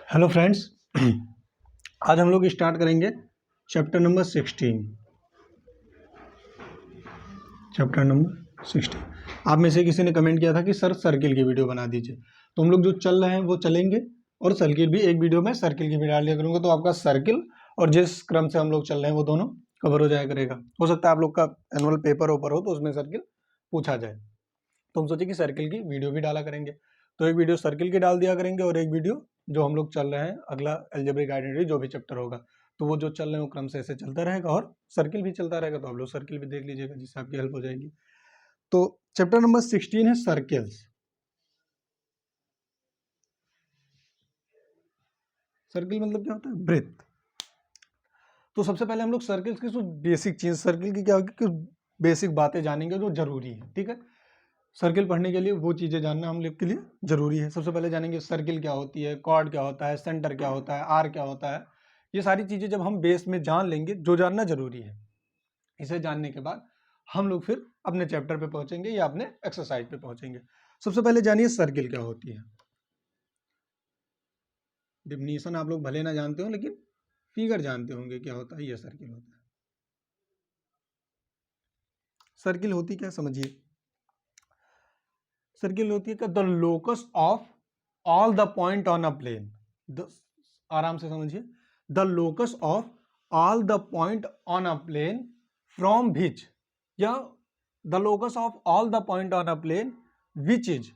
Hello friends, आज हम लोग स्टार्ट करेंगे चैप्टर नंबर 16। चैप्टर नंबर 16 आप में से किसी ने कमेंट किया था कि सर सर्किल की वीडियो बना दीजिए, तो हम लोग जो चल रहे हैं वो चलेंगे और सर्किल भी एक वीडियो में सर्किल की भी डाल दिया करूँगा, तो आपका सर्किल और जिस क्रम से हम लोग चल रहे हैं वो दोनों कवर हो जाया करेगा। हो सकता है आप लोग का एनुअल पेपर ऊपर हो तो उसमें सर्किल पूछा जाए, तो हम सोचे कि सर्किल की वीडियो भी डाला करेंगे। तो एक वीडियो सर्किल की डाल दिया करेंगे और एक वीडियो जो हम लोग चल रहे हैं अगला अलजेब्रिक आइडेंटिटी जो भी चैप्टर होगा, तो वो जो चल रहे हैं वो क्रम से ऐसे चलता रहेगा और सर्किल भी चलता रहेगा, तो आप लोग सर्किल भी देख लीजिएगा जिससे आपकी हेल्प हो जाएगी। तो चैप्टर नंबर 16 है सर्किल्स। सर्किल मतलब क्या होता है? वृत्त। तो सबसे पहले हम लोग सर्किल्स की बेसिक चीज, सर्किल की क्या होगी कि बेसिक बातें जानेंगे जो जरूरी है। ठीक है, सर्किल पढ़ने के लिए वो चीजें जानना हम लोग के लिए जरूरी है। सबसे पहले जानेंगे सर्किल क्या होती है, कॉर्ड क्या होता है, सेंटर क्या होता है, आर क्या होता है। ये सारी चीजें जब हम बेस में जान लेंगे, जो जानना जरूरी है, इसे जानने के बाद हम लोग फिर अपने चैप्टर पे पहुंचेंगे या अपने एक्सरसाइज पे पहुंचेंगे। सबसे पहले जानिए सर्किल क्या होती है। डिफिनीशन आप लोग भले ना जानते हो लेकिन फिगर जानते होंगे क्या होता है। यह सर्किल होता है। सर्किल होती क्या समझिए। सर्किल होती है the locus of all the point on a plane. आराम से समझिए, the locus of all the point on a plane from which, या the locus of all the point on a plane which is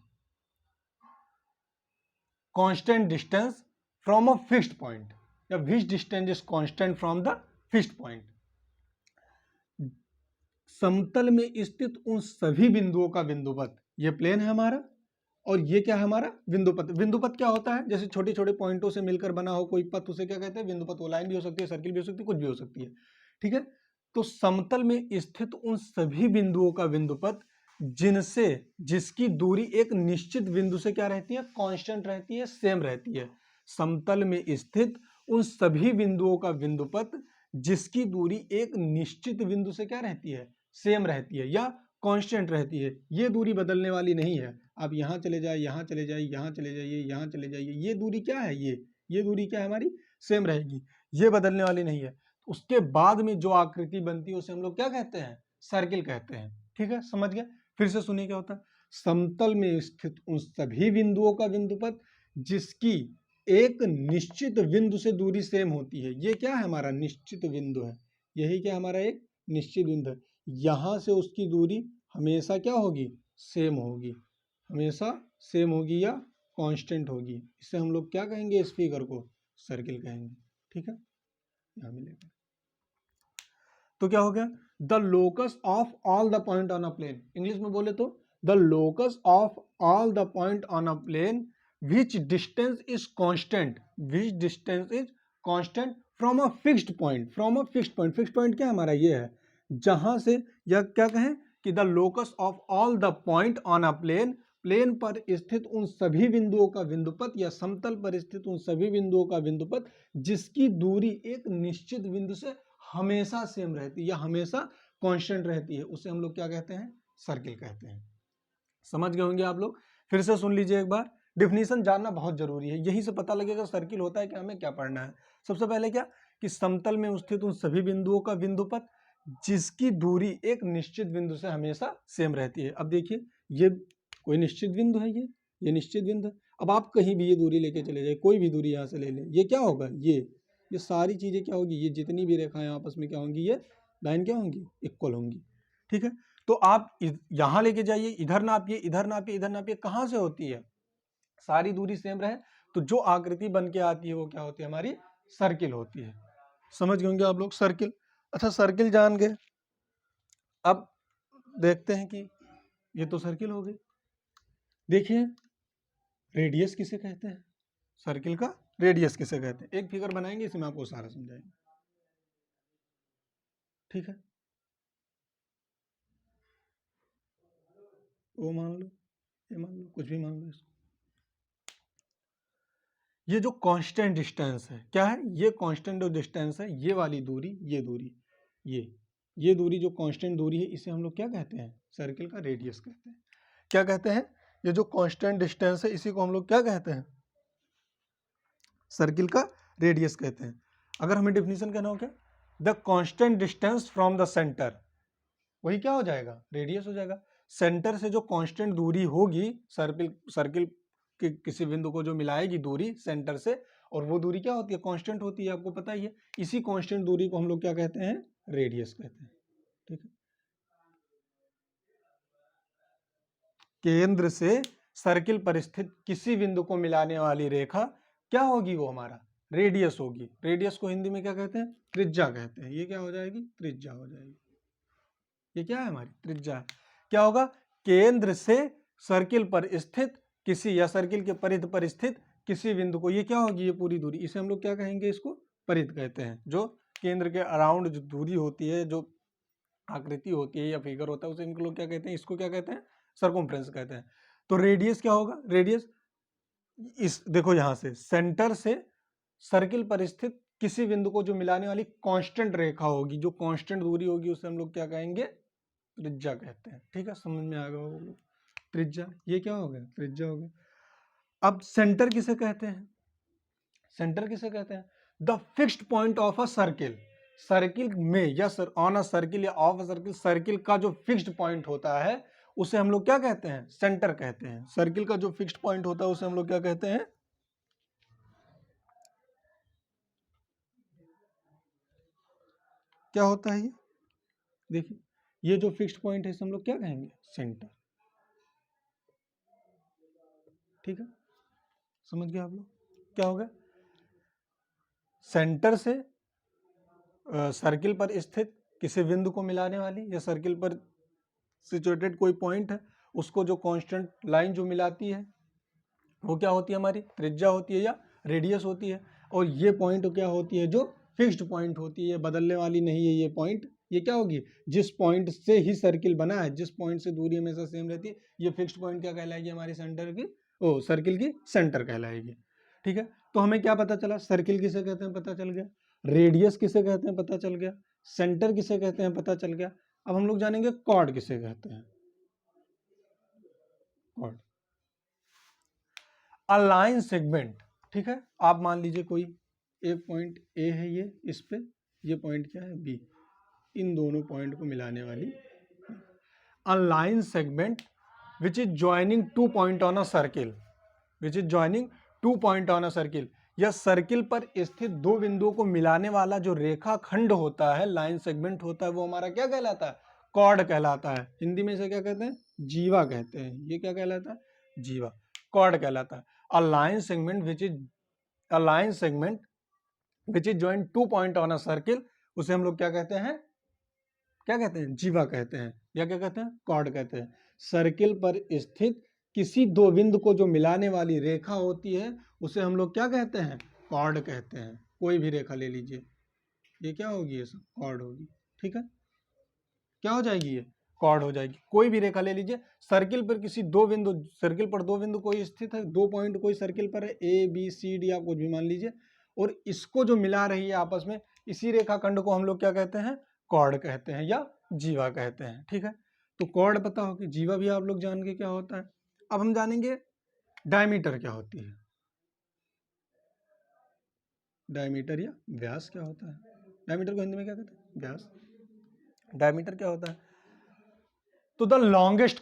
constant distance from a fixed point, या which distance is constant from the fixed point. समतल में स्थित उन सभी बिंदुओं का बिंदुपथ, ये प्लेन है हमारा और ये क्या है हमारा बिंदुपथ। बिंदुपथ क्या होता है? जैसे छोटे छोटे पॉइंटों से मिलकर बना हो कोई पथ, उसे क्या कहते हैं? बिंदुपथ। वो लाइन भी हो सकती है, सर्किल भी हो सकती है, कुछ भी हो सकती है। ठीक है, तो समतल में स्थित उन सभी बिंदुओं का बिंदुपथ जिनसे जिसकी दूरी एक निश्चित बिंदु से क्या रहती है? कांस्टेंट रहती है, सेम रहती है। समतल में स्थित उन सभी बिंदुओं का बिंदुपथ जिसकी दूरी एक निश्चित बिंदु से क्या रहती है? सेम रहती है या कांस्टेंट रहती है। ये दूरी बदलने वाली नहीं है। आप यहाँ चले जाए, यहाँ चले जाइए, यहाँ चले जाइए, यहाँ चले जाइए, ये दूरी क्या है? ये दूरी क्या है हमारी? सेम रहेगी, ये बदलने वाली नहीं है। उसके बाद में जो आकृति बनती है उसे हम लोग क्या कहते हैं? सर्किल कहते हैं। ठीक है, समझ गए? फिर से सुनिए क्या होता है। समतल में स्थित उन सभी बिंदुओं का बिंदुपथ जिसकी एक निश्चित बिंदु से दूरी सेम होती है। ये क्या है? हमारा निश्चित बिंदु है। यही क्या हमारा एक निश्चित बिंदु है। यहां से उसकी दूरी हमेशा क्या होगी? सेम होगी, हमेशा सेम होगी या कांस्टेंट होगी। इससे हम लोग क्या कहेंगे? इस फिगर को सर्किल कहेंगे। ठीक है, यहां मिलेगा। तो क्या हो गया? The locus of all the point on a plane. English में बोले तो the locus of all the point on a plane which distance is constant, which distance is constant from a fixed point, from a fixed point. Fixed point क्या हमारा? ये है जहां से, या क्या कहें कि the locus of all the point on a plane, plane पर स्थित उन सभी बिंदुओं का बिंदुपथ, या समतल पर स्थित उन सभी बिंदुओं का बिंदुपथ जिसकी दूरी एक निश्चित बिंदु से हमेशा सेम रहती है या हमेशा कांस्टेंट रहती है, उसे हम लोग क्या कहते हैं? सर्किल कहते हैं। समझ गए होंगे आप लोग। फिर से सुन लीजिए एक बार। डिफिनीशन जानना बहुत जरूरी है, यही से पता लगेगा सर्किल होता है क्या, हमें क्या पढ़ना है। सबसे पहले क्या कि समतल में स्थित उन सभी बिंदुओं का बिंदुपथ जिसकी दूरी एक निश्चित बिंदु से हमेशा सेम रहती है। अब देखिए, ये कोई निश्चित बिंदु है, ये निश्चित बिंदु है। अब आप कहीं भी ये दूरी लेके चले जाए, कोई भी दूरी यहाँ से ले लें, ये क्या होगा? ये सारी चीजें क्या होगी? ये जितनी भी रेखाएं आपस में क्या होंगी? ये लाइन क्या होंगी? इक्वल होंगी। ठीक है, तो आप यहां लेके जाइए, इधर नापिए, इधर नापिए, इधर नापिए, कहां से होती है? सारी दूरी सेम रहे तो जो आकृति बन के आती है वो क्या होती है? हमारी सर्किल होती है। समझ गए होंगे आप लोग सर्किल। अच्छा, सर्किल जान गए, अब देखते हैं कि ये तो सर्किल हो गई। देखिए, रेडियस किसे कहते हैं? सर्किल का रेडियस किसे कहते हैं? एक फिगर बनाएंगे, इसमें आपको सारा समझाएंगे। ठीक है, वो मान लो, ये मान लो, कुछ भी मान लो इसको। ये जो कांस्टेंट डिस्टेंस है क्या है? ये कांस्टेंट जो डिस्टेंस है, ये वाली दूरी, ये दूरी, ये दूरी जो कांस्टेंट दूरी है, इसे हम लोग क्या कहते हैं? सर्किल का रेडियस कहते हैं। क्या कहते हैं? ये जो कांस्टेंट डिस्टेंस है इसी को हम लोग क्या कहते हैं? सर्किल का रेडियस कहते हैं। अगर हमें डेफिनेशन कहना हो क्या, the constant distance from the centre, वही क्या हो जाएगा, रेडियस हो जाएगा। सेंटर से जो कांस्टेंट दूरी होगी सर्किल के किसी बिंदु को जो मिलाएगी दूरी सेंटर से, और वो दूरी क्या होती है, कांस्टेंट होती है, आपको पता ही है। इसी कांस्टेंट दूरी को हम लोग क्या कहते हैं, रेडियस कहते हैं। ठीक है, केंद्र से सर्किल पर स्थित किसी बिंदु को मिलाने वाली रेखा क्या होगी, वो हमारा रेडियस होगी। रेडियस को हिंदी में क्या कहते हैं, त्रिज्या कहते हैं। ये क्या हो जाएगी, त्रिज्या हो जाएगी। ये क्या है, हमारी त्रिज्या है। क्या होगा, केंद्र से सर्किल पर स्थित किसी, या सर्किल के परिध पर स्थित किसी बिंदु को, ये क्या होगी, ये पूरी दूरी, इसे हम लोग क्या कहेंगे, इसको परिध कहते हैं। जो केंद्र के अराउंड जो दूरी होती है, जो आकृति होती है या फिगर होता है, उसे हम लोग क्या कहते हैं, इसको क्या कहते हैं, सर्कमफ्रेंस कहते हैं। तो रेडियस क्या होगा, रेडियस इस देखो यहां से सेंटर से सर्किल पर स्थित किसी बिंदु को जो मिलाने वाली कांस्टेंट रेखा होगी, जो कांस्टेंट दूरी होगी, उसे हम लोग क्या कहेंगे, त्रिज्या कहते हैं। ठीक है, समझ में आ गया, त्रिज्या। ये क्या हो गया, त्रिज्या हो गया। अब सेंटर किसे कहते हैं, सेंटर किसे कहते हैं, the fixed point of a circle. Circle में या ऑन अ सर्किल या ऑफ अ सर्किल, सर्किल का जो फिक्स्ड पॉइंट होता है उसे हम लोग क्या कहते हैं, सेंटर कहते हैं। सर्किल का जो फिक्स्ड पॉइंट होता है उसे हम लोग क्या कहते हैं, क्या होता है ये, देखिए ये जो फिक्स्ड पॉइंट है इसे हम लोग क्या कहेंगे, सेंटर। ठीक है, समझ गए आप लोग, क्या होगा, सेंटर से सर्किल पर स्थित किसी बिंदु को मिलाने वाली, या सर्किल पर सिचुएटेड कोई पॉइंट है, उसको जो कांस्टेंट लाइन जो मिलाती है वो क्या होती है, हमारी त्रिज्या होती है या रेडियस होती है। और ये पॉइंट क्या होती है, जो फिक्स्ड पॉइंट होती है, बदलने वाली नहीं है ये पॉइंट। ये क्या होगी, जिस पॉइंट से ही सर्किल बना है, जिस पॉइंट से दूरी हमेशा सेम रहती है, ये फिक्स्ड पॉइंट क्या कहलाएगी, हमारी सेंटर की, ओ सर्किल की सेंटर कहलाएगी। ठीक है, तो हमें क्या पता चला, सर्किल किसे कहते हैं पता चल गया, रेडियस किसे कहते हैं पता चल गया, सेंटर किसे कहते हैं पता चल गया। अब हम लोग जानेंगे कॉर्ड किसे कहते हैं। Chord, a line segment. ठीक है, आप मान लीजिए कोई एक पॉइंट ए है, ये इस पे, ये पॉइंट क्या है, बी, इन दोनों पॉइंट को मिलाने वाली align segment which is joining two point on a circle, which is joining two point on a circle, या सर्किल पर स्थित दो बिंदुओं को मिलाने वाला जो रेखा खंड होता है, लाइन सेगमेंट होता है, वो हमारा क्या कहलाता है, कॉर्ड कहलाता है। हिंदी में इसे क्या कहते हैं, जीवा कहते हैं। ये क्या कहलाता है, जीवा, कॉर्ड कहलाता है। अ line segment which is joint two point on a circle, उसे हम लोग क्या कहते हैं, क्या कहते हैं, जीवा कहते हैं, या क्या कहते हैं, कॉर्ड कहते हैं। सर्किल पर स्थित किसी दो बिंदु को जो मिलाने वाली रेखा होती है उसे हम लोग क्या कहते हैं, कॉर्ड कहते हैं। कोई भी रेखा ले लीजिए, ये क्या होगी, ये सब कॉर्ड होगी। ठीक है, क्या हो जाएगी, ये कॉर्ड हो जाएगी। कोई भी रेखा ले लीजिए, सर्किल पर किसी दो बिंदु, सर्किल पर दो बिंदु कोई स्थित है, दो पॉइंट कोई सर्किल पर है, ए बी सी डी, आप कुछ भी मान लीजिए, और इसको जो मिला रही है आपस में, इसी रेखा खंड को हम लोग क्या कहते हैं, कॉर्ड कहते हैं या जीवा कहते हैं। ठीक है, तो कॉर्ड पता होगी, जीवा भी आप लोग जान के क्या होता है। अब हम जानेंगे डायमीटर क्या होती है, डायमीटर या व्यास क्या होता है। डायमीटर को हिंदी में क्या कहते हैं, व्यास। डायमीटर क्या होता है, तो the longest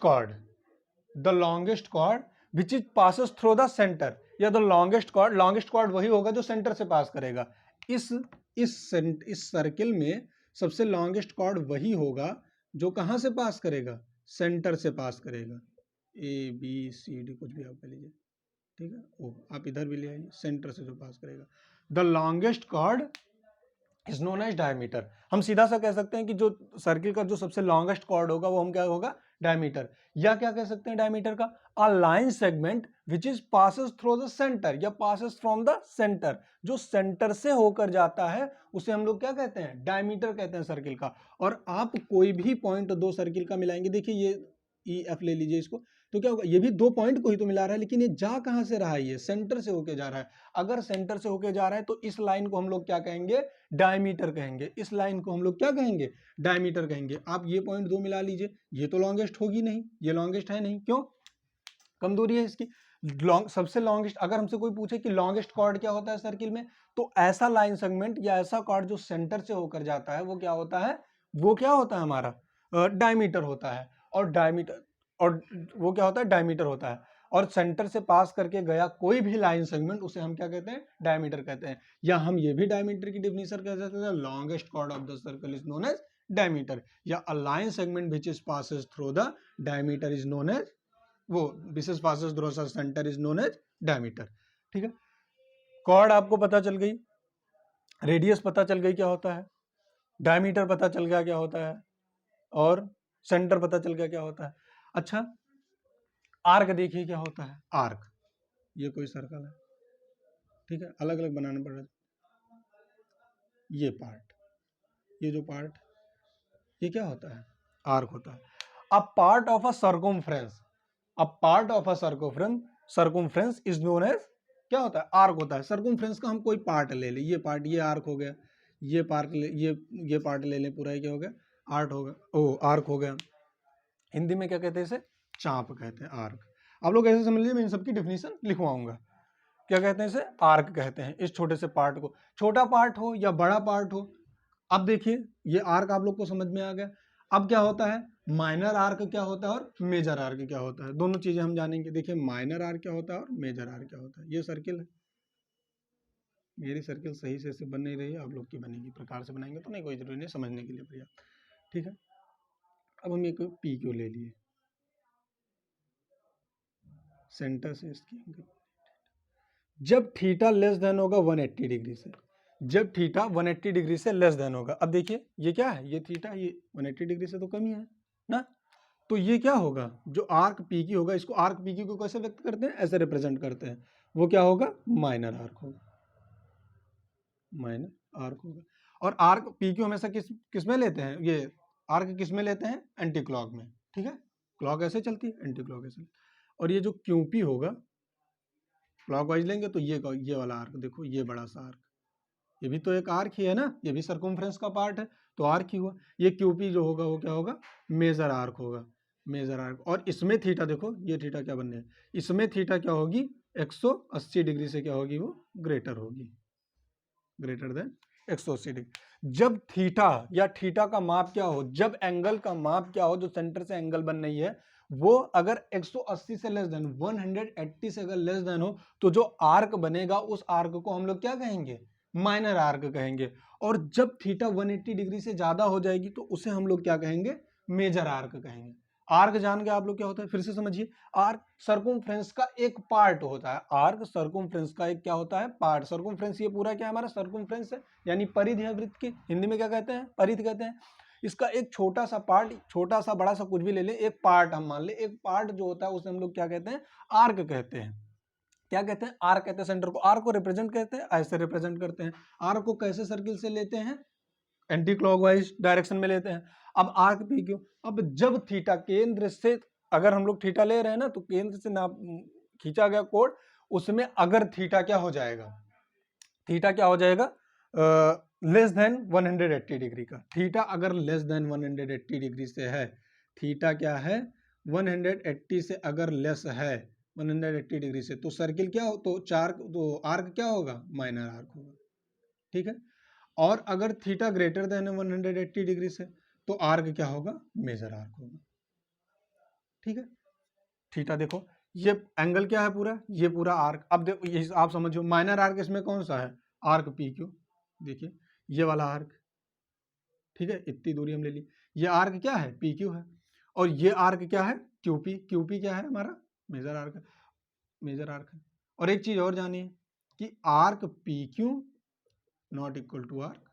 cord which is passes through the centre, या द लॉन्गेस्ट कॉर्ड वही होगा जो सेंटर से पास करेगा। इस सर्किल में सबसे लॉन्गेस्ट कॉर्ड वही होगा जो कहां से पास करेगा, सेंटर से पास करेगा। ए बी सी डी कुछ भी आप कह लीजिए, ठीक है, ओ आप इधर भी ले आइए, सेंटर से जो पास करेगा। The longest chord is known as diameter. हम सीधा सा कह सकते हैं कि जो सर्किल का जो सबसे लॉन्गेस्ट कॉर्ड होगा वो हम क्या होगा, डायमीटर। या क्या कह सकते हैं डायमीटर का, अ line segment which is passes through the centre, या पासेस फ्रॉम द सेंटर, जो सेंटर से होकर जाता है उसे हम लोग क्या कहते हैं, डायमीटर कहते हैं सर्किल का। और आप कोई भी पॉइंट दो सर्किल का मिलाएंगे, देखिए ये ई एफ ले लीजिए इसको, तो क्या होगा, ये भी दो पॉइंट को ही तो मिला रहा है, लेकिन ये जा कहां से रहा है, ये सेंटर से होके जा रहा है। अगर सेंटर से होके जा रहा है तो इस लाइन को हम लोग क्या कहेंगे, डायमीटर कहेंगे। इस लाइन को हम लोग क्या कहेंगे, डायमीटर कहेंगे। आप ये पॉइंट दो मिला लीजिए, ये तो लॉन्गेस्ट होगी नहीं, ये लॉन्गेस्ट है नहीं, क्यों, कम दूरी है इसकी। सबसे लॉन्गेस्ट, अगर हमसे कोई पूछे कि लॉन्गेस्ट कॉर्ड क्या होता है सर्किल में, तो ऐसा लाइन सेगमेंट या ऐसा कॉर्ड जो सेंटर से होकर जाता है वो क्या होता है, वो क्या होता है हमारा डायमीटर होता है। और डायमीटर, और वो क्या होता है, डायमीटर होता है। और सेंटर से पास करके गया कोई भी लाइन सेगमेंट उसे हम क्या कहते हैं, डायमीटर कहते हैं। या हम ये भी डायमीटर की डिफिनेशन कह सकते हैं, longest chord of the circle is known as diameter, या a line segment which is passes through the diameter is known as, वो विशेष passes through the centre is known as diameter. ठीक है, cord आपको पता चल गई, रेडियस पता चल गई क्या होता है, डायमीटर पता चल गया क्या होता है, और सेंटर पता चल गया क्या होता है। अच्छा, आर्क देखिए क्या होता है, आर्क, ये कोई सर्कल है, ठीक है, अलग अलग बनाना पड़ रहा है। ये पार्ट, ये जो पार्ट, ये क्या होता है, आर्क होता है। A part of a circumference, a part of a circumference is known as क्या होता है, आर्क होता है। सर्कमफ्रेंस का हम कोई पार्ट ले लें, ये पार्ट, ये आर्क हो गया, ये पार्ट ले, ये पार्ट ले लें पूरा, क्या हो गया, आर्ट हो गया, ओ आर्क हो गया। हिंदी में क्या कहते हैं इसे, चाप कहते हैं, आर्क। आप लोग ऐसे समझ लीजिए, मैं इन सबकी डिफिनेशन लिखवाऊंगा। क्या कहते हैं इसे, आर्क कहते हैं इस छोटे से पार्ट को, छोटा पार्ट हो या बड़ा पार्ट हो। अब देखिए ये आर्क आप लोग को समझ में आ गया। अब क्या होता है, माइनर आर्क क्या होता है और मेजर आर्क क्या होता है, दोनों चीजें हम जानेंगे। देखिए माइनर आर्क क्या होता है और मेजर आर्क क्या होता है। ये सर्किल है, मेरी सर्किल सही से बन नहीं रही है, आप लोग की बनेगी, प्रकार से बनाएंगे तो नहीं कोई जरूरी नहीं, समझने के लिए पर्याप्त। ठीक है, अब हम एक पी क्यू ले लिए, सेंटर से इसकी एंगल, जब थीटा लेस देन होगा 180 डिग्री से, जब थीटा 180 डिग्री से लेस देन होगा। अब देखिए ये क्या है, ये थीटा, ये 180 डिग्री से तो कम ही है ना, तो ये क्या होगा, जो आर्क पी क्यू होगा, इसको आर्क पी क्यू को कैसे व्यक्त करते हैं, ऐसे रिप्रेजेंट करते हैं, वो क्या होगा, माइनर आर्क होगा, माइनर आर्क होगा। और आर्क पी क्यू हमेशा किस में लेते हैं, ये आर्क किस में लेते हैं, एंटी क्लॉक में। ठीक है, क्लॉक ऐसे चलती है, एंटी क्लॉक ऐसे। और ये जो क्यू पी होगा, क्लॉकवाइज लेंगे तो ये वाला आर्क देखो, ये बड़ा सा आर्क, ये भी तो एक आर्क ही है ना, ये भी सर्कमफ्रेंस का पार्ट है, तो आर्क ही हुआ। ये क्यूपी जो होगा वो क्या होगा, मेजर आर्क होगा, मेजर आर्क। और इसमें थीटा देखो, ये थीटा क्या बनने है, इसमें थीटा क्या होगी, 180 डिग्री से क्या होगी, वो ग्रेटर होगी, ग्रेटर देन 180 डिग्री। जब थीटा या थीटा का माप क्या हो, जब एंगल का माप क्या हो, जो सेंटर से एंगल बन रही है वो अगर 180 से लेस देन, 180 से अगर लेस देन हो, तो जो आर्क बनेगा उस आर्क को हम लोग क्या कहेंगे, माइनर आर्क कहेंगे। और जब थीटा 180 डिग्री से ज्यादा हो जाएगी तो उसे हम लोग क्या कहेंगे, मेजर आर्क कहेंगे। आर्क जान गए आप लोग क्या होता है, फिर से समझिए। आर्क सर्कमफ्रेंस का एक पार्ट होता है, आर्क सर्कमफ्रेंस का एक क्या होता है, पार्ट। सर्कमफ्रेंस ये पूरा क्या हमारा सर्कमफ्रेंस है, यानी परिधि है वृत्त की, हिंदी में क्या कहते हैं, परिधि कहते हैं। इसका एक छोटा सा पार्ट, छोटा सा बड़ा सा कुछ भी ले ले, एक पार्ट हम मान ले, एक पार्ट जो होता है उसे हम लोग क्या कहते हैं, आर्क कहते हैं। क्या कहते हैं, आर्क कहते हैं सेंटर को। आर्क को रिप्रेजेंट करते हैं, ऐसे रिप्रेजेंट करते हैं। आर्क को कैसे सर्किल से लेते हैं, एंटी क्लॉकवाइज डायरेक्शन में लेते हैं। अब आर्क पी क्यू, अब जब थीटा केंद्र से, अगर हम लोग थीटा ले रहे हैं ना, तो केंद्र से नाप खींचा गया कोण, उसमें अगर थीटा क्या हो जाएगा, थीटा क्या हो जाएगा, लेस देन 180 डिग्री का। थीटा अगर लेस देन 180 डिग्री से है, थीटा क्या है, 180 से अगर लेस है 180 डिग्री से, तो सर्किल क्या हो, तो आर्क क्या होगा, माइनर आर्क होगा। ठीक है, और अगर थीटा ग्रेटर देन 180 डिग्री से, तो आर्क क्या होगा, मेजर आर्क होगा। ठीक है, थीटा देखो, ये एंगल क्या है पूरा, ये पूरा आर्क। अब देखो ये आप समझो, माइनर आर्क इसमें कौन सा है, आर्क पी क्यू, देखिए ये वाला आर्क। ठीक है, इतनी दूरी हम ले ली, ये आर्क क्या है, पी क्यू है, और ये आर्क क्या है, क्यूपी। क्यूपी क्या है हमारा, मेजर आर्क, मेजर आर्क है। और एक चीज और जानिए कि arc P Q not equal to arc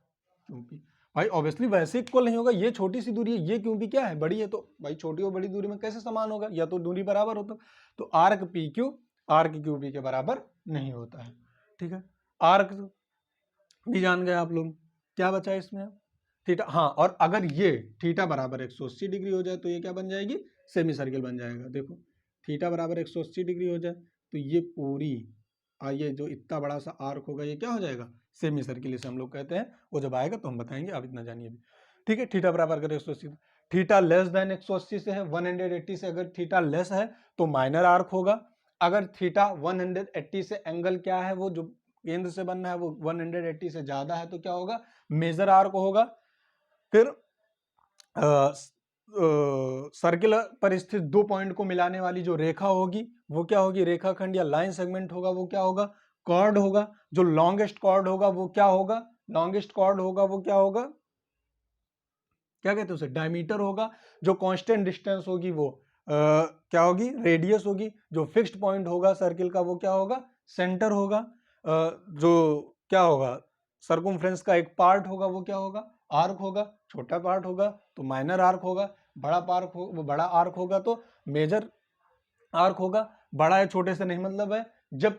Q P. भाई ऑब्वियसली वैसे इक्वल नहीं होगा, ये छोटी सी दूरी है, ये क्यूपी क्या है, बड़ी है, तो भाई छोटी और बड़ी दूरी में कैसे समान होगा, या तो दूरी बराबर होता, तो arc P Q arc Q P के बराबर नहीं होता है। ठीक है, आर्क भी जान गए आप लोग, क्या बचा है इसमें, थीटा। हाँ, और अगर ये थीटा बराबर 180 डिग्री हो जाए तो ये क्या बन जाएगी, सेमी सर्किल बन जाएगा। देखो थीटा बराबर 180 डिग्री हो जाए तो ये पूरी ये जो इतना बड़ा सा आर्क होगा ये क्या हो जाएगा, सेमी सर्किल इसे हम लोग कहते हैं। वो जब आएगा तो हम बताएंगे, आप इतना जानिए भी। ठीक है, थीटा बराबर अगर 180, थीटा लेस देन 180 से है, 180 से अगर थीटा लेस है तो माइनर आर्क होगा, अगर थीटा 180 से एंगल क्या है, वो जो केंद्र से बनना है वो 180 से ज्यादा है तो क्या होगा, मेजर आर्क होगा। फिर सर्किल पर स्थित दो पॉइंट को मिलाने वाली जो रेखा होगी वो क्या होगी, रेखाखंड या लाइन सेगमेंट होगा, वो क्या होगा, कॉर्ड होगा। जो लॉन्गेस्ट कॉर्ड होगा वो क्या होगा, लॉन्गेस्ट कॉर्ड होगा वो क्या होगा, क्या कहते हैं उसे, डायमीटर होगा। जो कांस्टेंट डिस्टेंस होगी वो क्या होगी, रेडियस होगी। जो फिक्स्ड पॉइंट होगा सर्किल का वो क्या होगा, सेंटर होगा। जो क्या होगा, सर्कमफ्रेंस का एक पार्ट होगा वो क्या होगा, आर्क होगा। छोटा पार्ट होगा तो माइनर आर्क होगा, बड़ा आर्क होगा तो मेजर आर्क होगा। बड़ा या छोटे से नहीं मतलब है, जब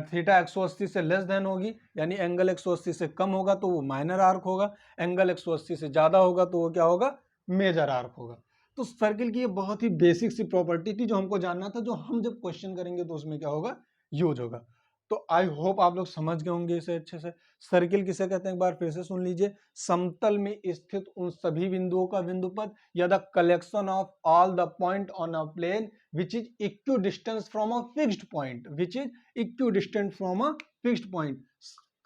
थीटा 180 से लेस देन होगी यानी एंगल 180 से कम होगा तो वो माइनर आर्क होगा, एंगल 180 से ज्यादा होगा तो वो क्या होगा, मेजर आर्क होगा। तो सर्किल की ये बहुत ही बेसिक सी प्रॉपर्टी थी जो हमको जानना था, जो हम जब क्वेश्चन करेंगे तो उसमें क्या होगा, यूज होगा। तो आई होप आप लोग समझ गए होंगे इसे अच्छे से। सर्किल किसे कहते हैं एक बार फिर से सुन लीजिए, समतल में स्थित उन सभी बिंदुओं का बिंदुपथ या the collection of all the point on a plane which is equidistant from a fixed point, which is equidistant from a fixed point,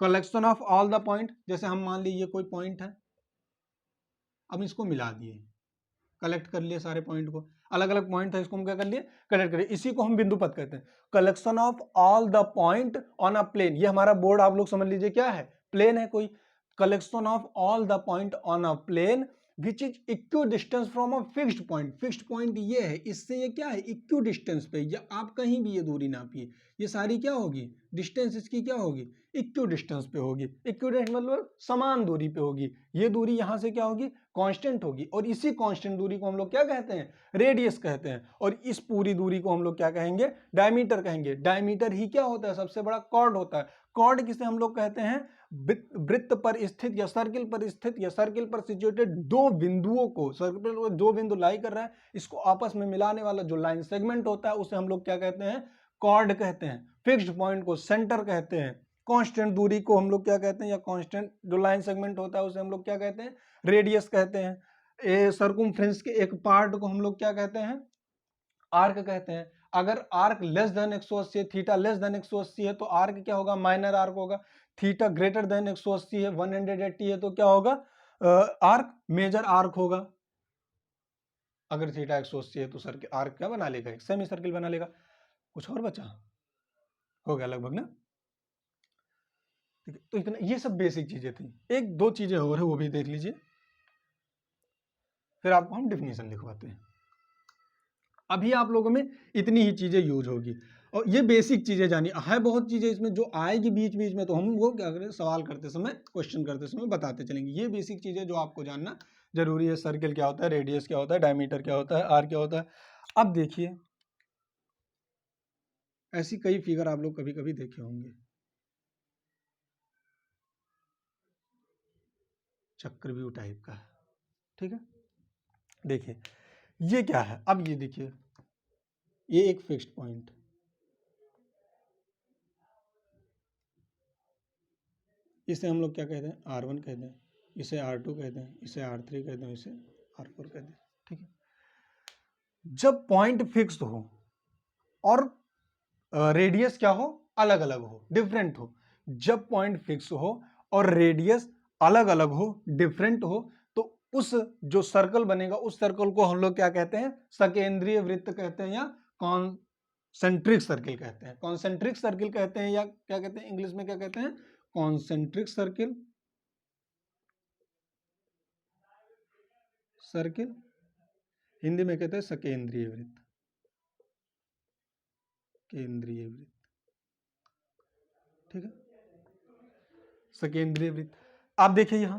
collection of all the point। जैसे हम मान लीजिए कोई पॉइंट है, अब इसको मिला दिए, कलेक्ट कर लिए सारे पॉइंट को, अलग अलग पॉइंट है इसको हम क्या कर लिए, कलेक्ट करिए, इसी को हम बिंदुपथ कहते हैं। Collection of all the point on a plane, ये हमारा बोर्ड आप लोग समझ लीजिए क्या है, प्लेन है कोई। Collection of all the point on a plane which is equidistance from a fixed point. Fixed point ये है, इससे ये क्या है, इक्व डिस्टेंस पे, या आप कहीं भी ये दूरी नापिए, ये सारी क्या होगी, डिस्टेंस इसकी क्या होगी, इक्व डिस्टेंस पे होगी। इक्व डिस्टेंस मतलब समान दूरी पे होगी। ये दूरी यहां से क्या होगी, कांस्टेंट होगी, और इसी कांस्टेंट दूरी को हम लोग क्या कहते हैं, रेडियस कहते हैं। और इस पूरी दूरी को हम लोग क्या कहेंगे, डायमीटर कहेंगे। डायमीटर ही क्या होता है, सबसे बड़ा कॉर्ड होता है। कॉर्ड किसे हम लोग कहते हैं, वृत्त पर स्थित या सर्किल पर स्थित या सर्किल पर सिचुएटेड दो बिंदुओं को, सर्किल पर जो बिंदु लाई कर रहा है इसको आपस में मिलाने वाला जो लाइन सेगमेंट होता है उसे हम लोग क्या कहते हैं, कॉर्ड कहते हैं। फिक्स्ड पॉइंट को सेंटर कहते हैं। कांस्टेंट दूरी को हम लोग क्या कहते हैं, या कांस्टेंट जो लाइन सेगमेंट होता है उसे हम लोग क्या कहते हैं, रेडियस कहते हैं। सर्कमफ्रेंस के एक पार्ट को हम लोग क्या कहते हैं, आर्क कहते हैं। अगर आर्क लेस देन 180 है, थीटा लेस देन 180 है तो आर्क क्या होगा, माइनर आर्क होगा। थीटा ग्रेटर देन 180 है, 180 है तो क्या होगा, आर्क मेजर आर्क होगा। अगर थीटा 180 है तो सर्किल आर्क क्या बना लेगा, एक सेमी सर्किल बना लेगा। कुछ और बचा, हो गया लगभग ना, ठीक है। तो इतना, ये सब बेसिक चीजें थी। एक दो चीजें और है वो भी देख लीजिए, फिर आपको हम डिफिनीशन लिखवाते हैं। अभी आप लोगों में इतनी ही चीजें यूज होगी, और ये बेसिक चीजें जानी है, बहुत चीजें इसमें जो आएगी बीच बीच में तो हम वो क्या करें, सवाल करते समय, क्वेश्चन करते समय बताते चलेंगे। ये बेसिक चीजें जो आपको जानना जरूरी है, सर्किल क्या होता है, रेडियस क्या होता है, डायमीटर क्या होता है, आर क्या होता है। अब देखिए, ऐसी कई फिगर आप लोग कभी कभी देखे होंगे, चक्रव्यूह टाइप का है, ठीक है। देखिए ये क्या है, अब ये देखिए, ये एक फिक्स्ड पॉइंट, इसे हम लोग क्या कहते हैं, R1 कहते हैं, इसे R2 कहते हैं, इसे R3 कहते हैं, इसे R4 कहते हैं, ठीक है। जब पॉइंट फिक्स हो और रेडियस क्या हो, अलग अलग हो, डिफरेंट हो, जब पॉइंट फिक्स हो और रेडियस अलग अलग हो, डिफरेंट हो, तो उस जो सर्कल बनेगा उस सर्कल को हम लोग क्या कहते हैं, सकेंद्रीय वृत्त कहते हैं, या कॉन्सेंट्रिक सर्किल कहते हैं। कॉन्सेंट्रिक सर्किल कहते हैं, या क्या कहते हैं, इंग्लिश में क्या कहते हैं, कॉन्सेंट्रिक सर्किल, सर्किल हिंदी में कहते हैं सकेंद्रीय वृत्त, केंद्रीय वृत्त, ठीक है, सकेंद्रीय वृत्त। आप देखिए यहां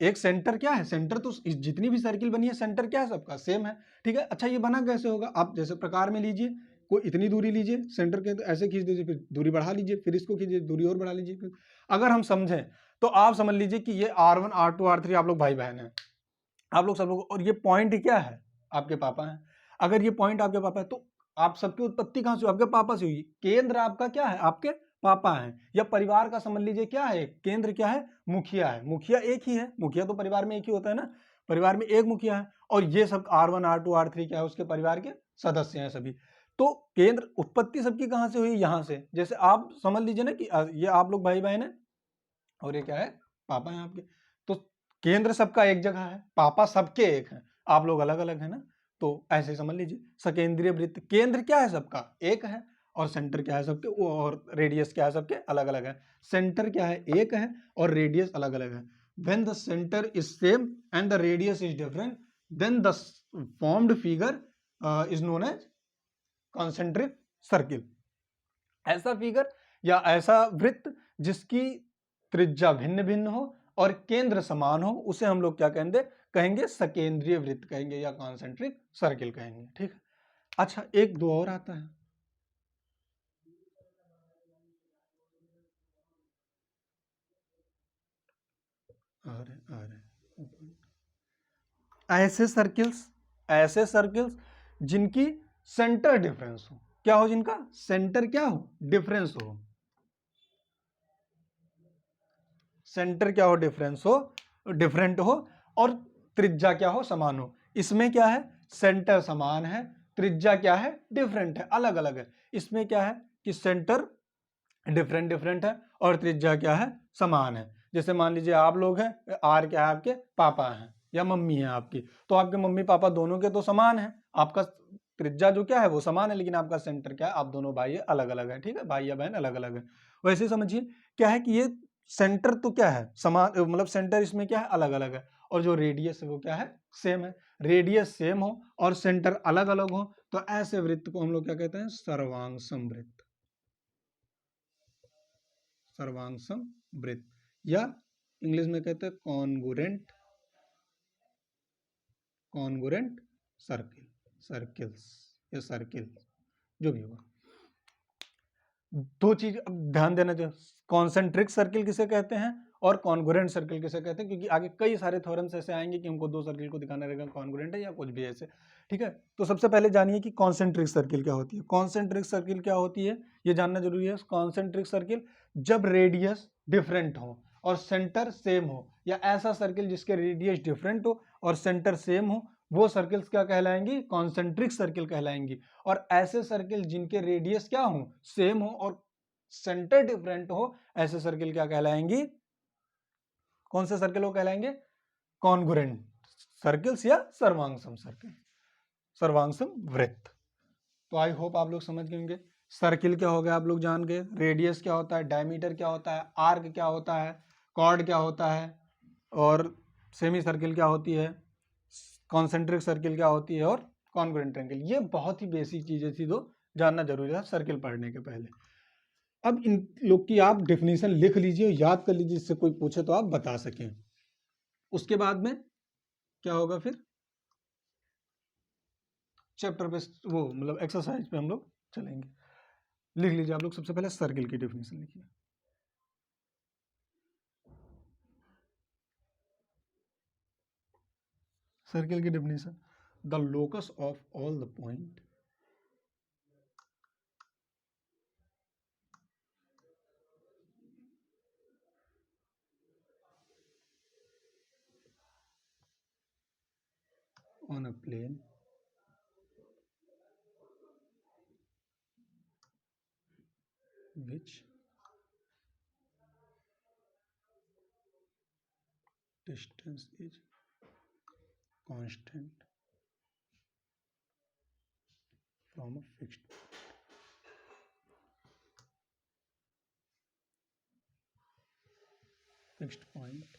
एक सेंटर क्या है, सेंटर तो जितनी भी सर्किल बनी है सेंटर क्या है, सबका सेम है, ठीक है। अच्छा ये बना कैसे होगा, आप जैसे प्रकार में लीजिए, कोई इतनी दूरी लीजिए सेंटर के, तो ऐसे खींच दीजिए, फिर दूरी बढ़ा लीजिए, फिर इसको खींचिए, दूरी और बढ़ा लीजिए। फिर अगर हम समझें तो आप समझ लीजिए कि ये R1 R2 R3 आप लोग भाई बहन हैं, आप लोग सब लोग, और ये पॉइंट क्या है, आपके पापा हैं। अगर ये पॉइंट आपके पापा है तो आप सबकी उत्पत्ति कहां से हुई, आपके पापा से हुई। केंद्र आपका क्या है, आपके पापा हैं। या परिवार का समझ लीजिए क्या है, केंद्र क्या है, मुखिया है। मुखिया एक ही है, मुखिया तो परिवार में एक ही होता है ना, परिवार में एक मुखिया है, और ये सब R1 R2 R3 क्या है, उसके परिवार के सदस्य हैं सभी। तो केंद्र उत्पत्ति सबकी कहाँ से हुई, यहाँ से। जैसे आप समझ लीजिए ना कि ये आप लोग भाई बहन है और ये क्या है, पापा है आपके। तो केंद्र सबका एक जगह है, पापा सबके एक हैं, आप लोग अलग अलग है ना। तो ऐसे समझ लीजिए सकेंद्रीय वृत्त, केंद्र क्या है सबका, एक है, और सेंटर क्या है सबके, और रेडियस क्या है सबके, अलग अलग है। सेंटर क्या है, एक है, और रेडियस अलग अलग है। When the center is same and the radius is different, then the formed figure is known as concentric circle. ऐसा फिगर या ऐसा वृत्त जिसकी त्रिज्या भिन्न भिन्न हो और केंद्र समान हो, उसे हम लोग क्या कहेंगे, कहेंगे सकेंद्रीय वृत्त कहेंगे या कॉन्सेंट्रिक सर्किल कहेंगे। ठीक है। अच्छा, एक दो और आता है, ऐसे सर्किल्स जिनकी सेंटर डिफरेंस हो, क्या हो, जिनका सेंटर क्या हो, डिफरेंस हो, सेंटर क्या हो, डिफरेंस हो, डिफरेंट हो, और त्रिज्या क्या हो, समान हो। इसमें क्या है, सेंटर समान है, त्रिज्या क्या है, डिफरेंट है, अलग अलग है। इसमें क्या है कि सेंटर डिफरेंट डिफरेंट है और त्रिज्या क्या है, समान है। जैसे मान लीजिए आप लोग हैं, आर क्या है, आपके पापा हैं या मम्मी है आपकी, तो आपके मम्मी पापा दोनों के तो समान है, आपका त्रिज्या जो क्या है वो समान है, लेकिन आपका सेंटर क्या है, आप दोनों भाई अलग अलग है। ठीक है, भाई या बहन अलग अलग है। वैसे समझिए क्या है कि ये सेंटर तो क्या है, समान, मतलब सेंटर इसमें क्या है, अलग अलग है, और जो रेडियस है वो क्या है, सेम है। रेडियस सेम हो और सेंटर अलग अलग हो, तो ऐसे वृत्त को हम लोग क्या कहते हैं, सर्वांग समवृत्त, सर्वांग समवृत्त, या इंग्लिश में कहते हैं कॉन्गुरेंट, कॉन्गुरेंट सर्किल, सर्किल्स या सर्किल, जो भी होगा। दो चीज ध्यान देना चाहिए, कॉन्सेंट्रिक सर्किल किसे कहते हैं और कॉन्गुरेंट सर्किल किसे कहते हैं, क्योंकि आगे कई सारे थ्योरम्स ऐसे आएंगे कि हमको दो सर्किल को दिखाना रहेगा, कॉन्गुरेंट है या कुछ भी ऐसे। ठीक है, तो सबसे पहले जानिए कि कॉन्सेंट्रिक सर्किल क्या होती है। कॉन्सेंट्रिक सर्किल क्या होती है, ये जानना जरूरी है। कॉन्सेंट्रिक सर्किल जब रेडियस डिफरेंट हो और सेंटर सेम हो, या ऐसा सर्किल जिसके रेडियस डिफरेंट हो और सेंटर सेम हो, वो सर्किल्स क्या कहलाएंगी, कॉन्सेंट्रिक सर्किल कहलाएंगी। और ऐसे सर्किल जिनके रेडियस क्या हो, सेम हो और सेंटर डिफरेंट हो, ऐसे सर्किल क्या कहलाएंगी, कौन से सर्किल को कहलाएंगे, कॉन्गुरेंट सर्किल्स या सर्वांगसम सर्किल, सर्वांगसम वृत्त। तो आई होप आप लोग समझ गए होंगे। सर्किल क्या हो गया आप लोग जान गए, रेडियस क्या होता है, डायमीटर क्या होता है, आर्क क्या होता है, कॉर्ड क्या होता है, और सेमी सर्किल क्या होती है, कॉन्सेंट्रिक सर्किल क्या होती है, और कॉन्ग्रुएंट ट्रायंगल। ये बहुत ही बेसिक चीजें थी, तो जानना जरूरी था सर्किल पढ़ने के पहले। अब इन लोग की आप डेफिनेशन लिख लीजिए, याद कर लीजिए, इससे कोई पूछे तो आप बता सकें। उसके बाद में क्या होगा, फिर चैप्टर पे, वो मतलब एक्सरसाइज पे हम लोग चलेंगे। लिख लीजिए आप लोग, सबसे पहले सर्किल की डेफिनेशन लिखिए। सर्किल की definition, the locus of all the point on a plane which distance is constant from a fixed point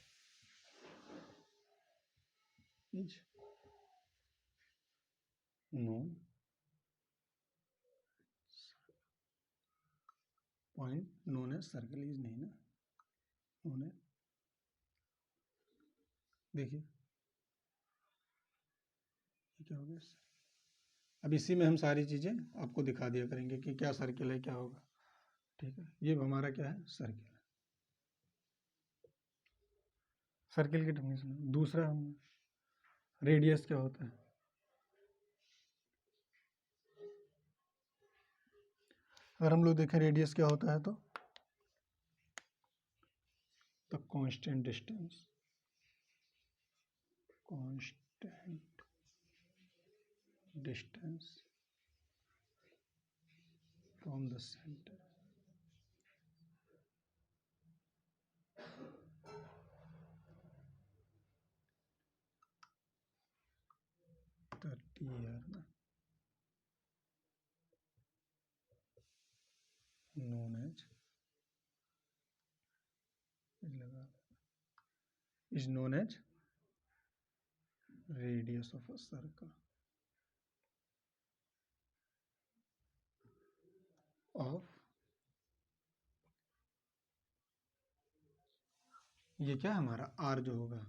is known point known as circle is नहीं ना, known as, देखिए ये क्या हो गया। अब इसी में हम सारी चीजें आपको दिखा दिया करेंगे कि क्या सर्किल है, क्या होगा। ठीक है, ये हमारा क्या है, सर्किल है। सर्किल की डेफिनेशन। दूसरा हम, रेडियस क्या होता है, अगर हम लोग देखें रेडियस क्या होता है, तो the constant distance, constant distance from the center. known as is known as radius of a circle of, ये क्या है हमारा r जो होगा,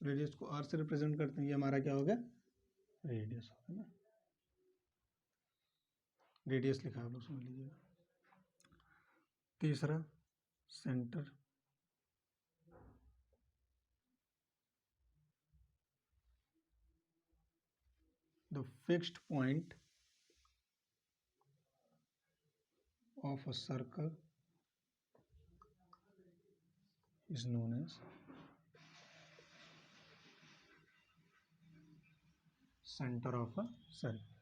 रेडियस को r से रिप्रेजेंट करते हैं, ये हमारा क्या हो गया, रेडियस होगा ना, रेडियस लिखा आप लोग समझ लीजिएगा। तीसरा centre, the fixed point of a circle is known as center of a circle।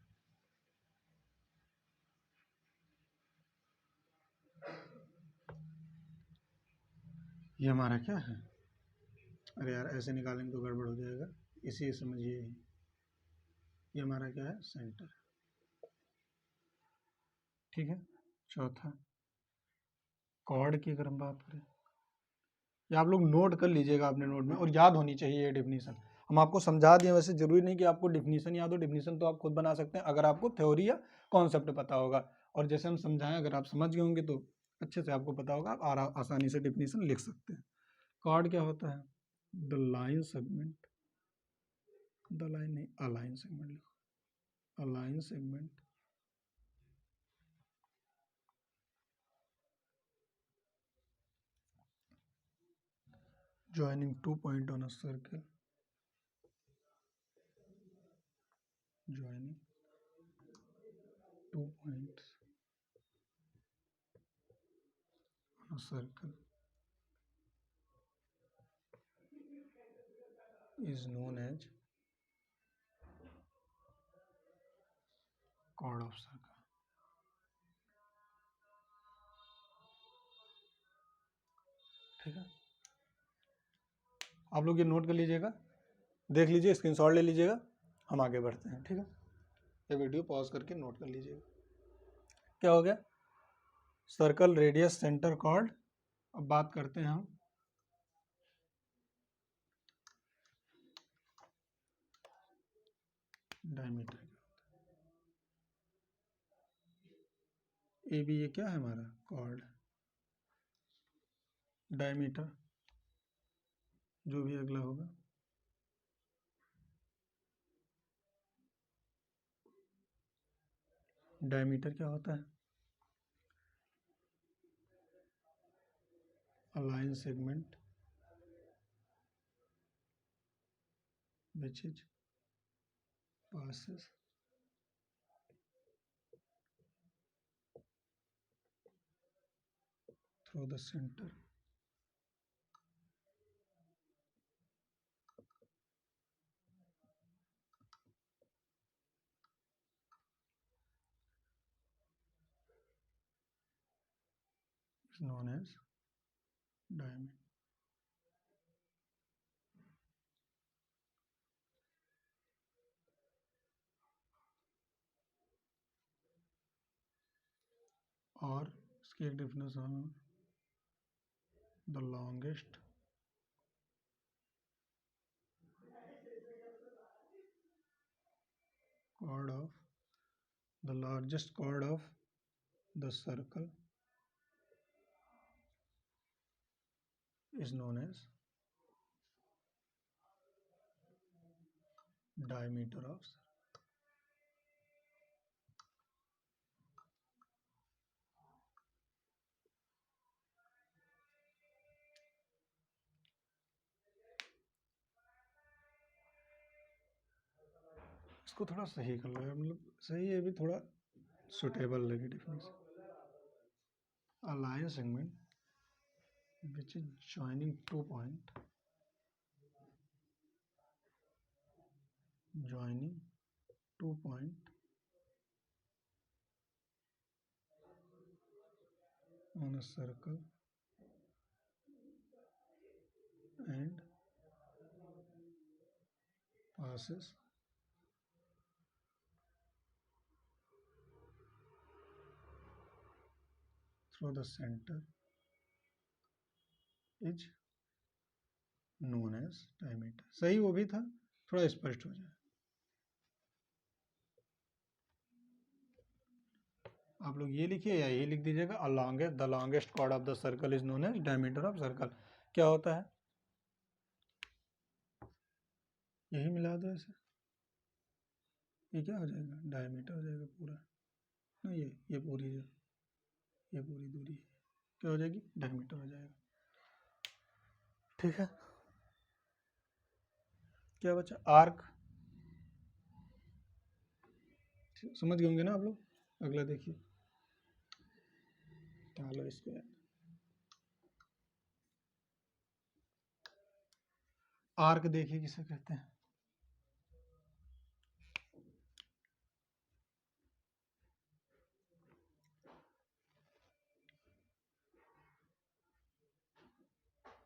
ये हमारा क्या है, अरे यार ऐसे निकालेंगे तो गड़बड़ हो जाएगा, इसी समझिए, ये हमारा क्या है, सेंटर। ठीक है। चौथा कॉर्ड की अगर हम बात करें, या आप लोग नोट कर लीजिएगा अपने नोट में, और याद होनी चाहिए ये डेफिनेशन। हम आपको समझा दिए, वैसे जरूरी नहीं कि आपको डेफिनेशन याद हो, डेफिनेशन तो आप खुद बना सकते हैं अगर आपको थ्योरी या कॉन्सेप्ट पता होगा। और जैसे हम समझाएं, अगर आप समझ गए होंगे तो अच्छे से आपको पता होगा, आप आसानी से डेफिनेशन लिख सकते हैं। कॉर्ड क्या होता है, the line segment, the line नहीं, अलाइन सेगमेंट लिखो, align segment joining 2 points on a circle, joining 2 points on a circle is known as chord of circle। ठीक है, आप लोग ये नोट कर लीजिएगा, देख लीजिए, स्क्रीनशॉट ले लीजिएगा, हम आगे बढ़ते हैं। ठीक है, ये वीडियो पॉज करके नोट कर लीजिएगा। क्या हो गया, सर्कल, रेडियस, सेंटर, कॉर्ड। अब बात करते हैं हम डायमीटर। ए बी ये क्या है हमारा, कॉर्ड, डायमीटर जो भी अगला होगा, डायमीटर क्या होता है, align segment which is passes through the center is known as diameter। और इसकी एक definition, the longest chord of the largest chord of the circle is known as diameter of circle। इसको थोड़ा सही कर लो, मतलब सही है भी, थोड़ा सुटेबल लगे definition. Align segment which is joining 2 point, joining 2 point on a circle and passes through the center is known as diameter. सही वो भी था, थोड़ा स्पष्ट हो जाए। आप लोग ये लिखिए या ये लिख दीजिएगा, the longest chord of the circle is known as diameter of circle. क्या होता है, यही मिला दो ऐसे, ये क्या हो जाएगा, डायमीटर हो जाएगा पूरा ना, ये पूरी जो ये पूरी दूरी क्या हो जाएगी, डायमीटर हो जाएगा। ठीक है, क्या बचा, आर्क। समझ गए होंगे ना आप लोग। अगला देखिए, डालो इसको। आर्क देखिए किसे कहते हैं।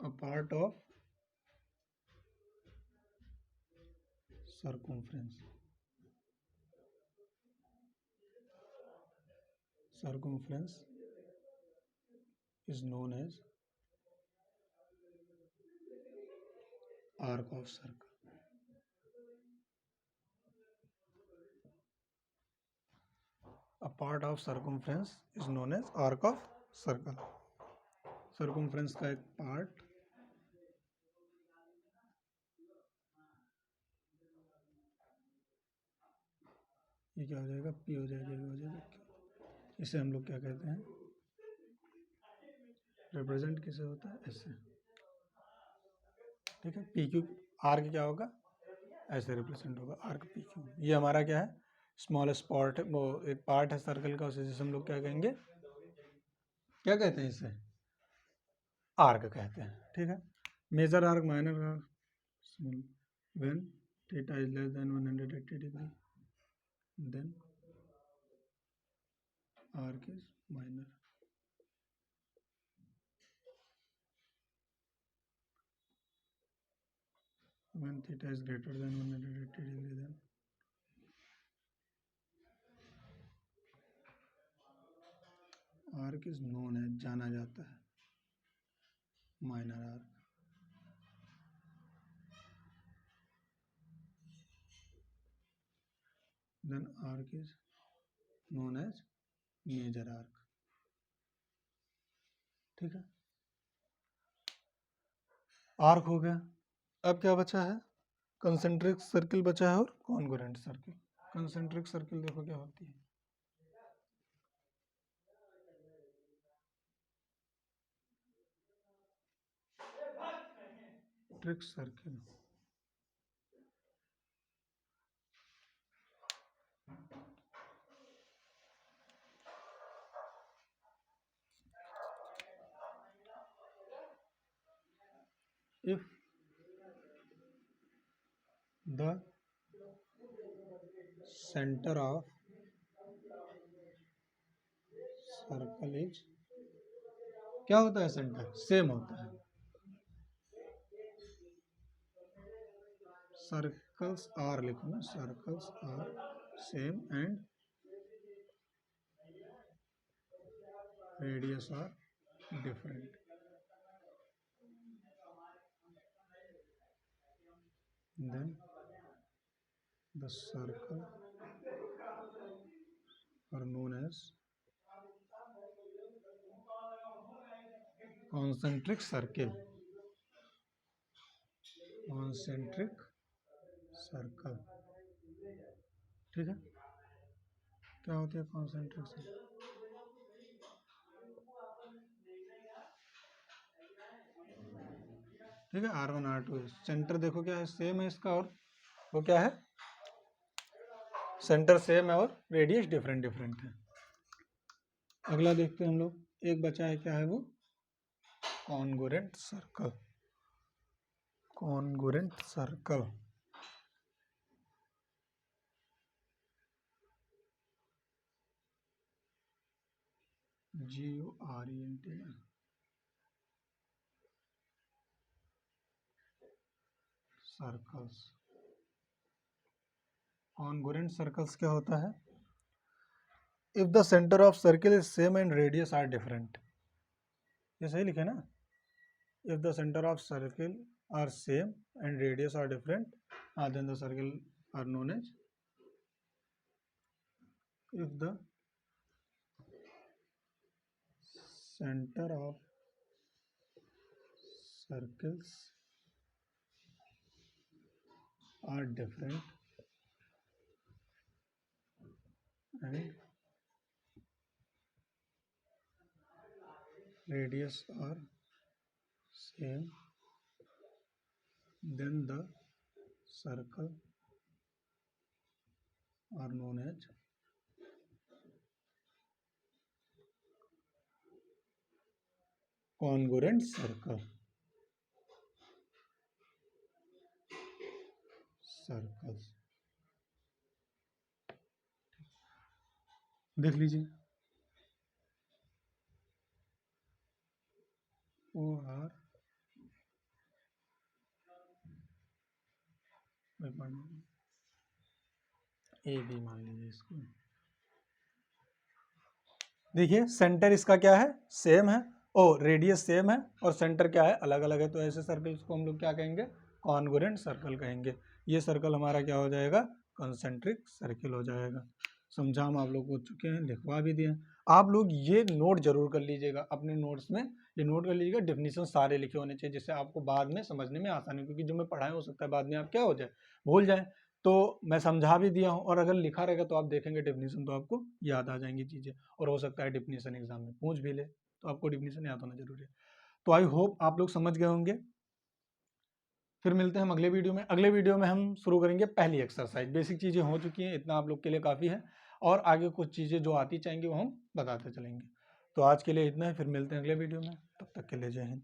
A part of circumference. Circumference is known as arc of circle. A part of circumference is known as arc of circle. Circumference का एक पार्ट ये क्या हो जाएगा, पी हो जाएगा, ये हो जाएगा। इसे हम लोग क्या कहते हैं, रिप्रेजेंट किसे होता है, ऐसे। ठीक है, पी क्यू, आर्क क्या होगा, ऐसे रिप्रेजेंट होगा, आर्क पी क्यू। ये हमारा क्या है, स्मॉलेस्ट पार्ट, वो एक पार्ट है सर्कल का, उसे जिसे हम लोग क्या कहेंगे, क्या कहते हैं इसे, आर्क कहते हैं। ठीक है, major arc, minor arc, when theta is less than 180 degree, then arc is minor. When theta is greater than 180 degree, then arc is known as, जाना जाता है, minor arc. Then arc is known as major arc. ठीक है, arc हो गया। अब क्या बचा है, कंसेंट्रिक सर्किल बचा है और कॉन्ग्रुएंट सर्किल। कंसेंट्रिक सर्किल देखो क्या होती है, trick circle, if the center of circle is, क्या होता है सेंटर, सेम होता है, circles are लिखो ना, circles are same and radius are different, then the circle are known as concentric circle, concentric circle। ठीक है, क्या होती है कॉन्सेंट्रिक सर्कल, ठीक है, R1 R2 सेंटर देखो क्या है, सेम है इसका, और वो क्या है, सेंटर सेम है और रेडियस डिफरेंट डिफरेंट है। अगला देखते हैं हम लोग, एक बचा है, क्या है वो, congruent circle. Congruent circle, GORENT circles. Congruent circles क्या होता है? If the centre of circle is same and radius are different, ये सही लिखे ना? If the centre of circle are same and radius are different, then the circle are known as, if the center of circles are different and radius are same, then the circle are known as congruent circles। देख लीजिए, O R A B मान लीजिए इसको। देखिए centre इसका क्या है? Same है, और रेडियस सेम है, और सेंटर क्या है? अलग अलग है। तो ऐसे सर्कल्स को हम लोग क्या कहेंगे? कॉन्ग्रुएंट सर्कल कहेंगे। ये सर्कल हमारा क्या हो जाएगा? कंसेंट्रिक सर्किल हो जाएगा। समझा हम आप लोग हो चुके हैं, लिखवा भी दिए। आप लोग ये नोट जरूर कर लीजिएगा अपने नोट्स में, ये नोट कर लीजिएगा। डेफिनेशन सारे लिखे होने चाहिए, जिससे आपको बाद में समझने में आसानी, क्योंकि जो मैं पढ़ाएं हो सकता है बाद में आप क्या हो जाए, भूल जाए। तो मैं समझा भी दिया हूँ, और अगर लिखा रहेगा तो आप देखेंगे डेफिनेशन, तो आपको याद आ जाएंगी चीज़ें। और हो सकता है डेफिनेशन एग्जाम में पूछ भी ले, तो आपको डेफिनेशन याद होना जरूरी है। तो आई होप आप लोग समझ गए होंगे। फिर मिलते हैं हम अगले वीडियो में। अगले वीडियो में हम शुरू करेंगे पहली एक्सरसाइज। बेसिक चीज़ें हो चुकी हैं, इतना आप लोग के लिए काफ़ी है, और आगे कुछ चीज़ें जो आती चाहेंगे वो हम बताते चलेंगे। तो आज के लिए इतना है, फिर मिलते हैं अगले वीडियो में। तब तक के लिए जय हिंद।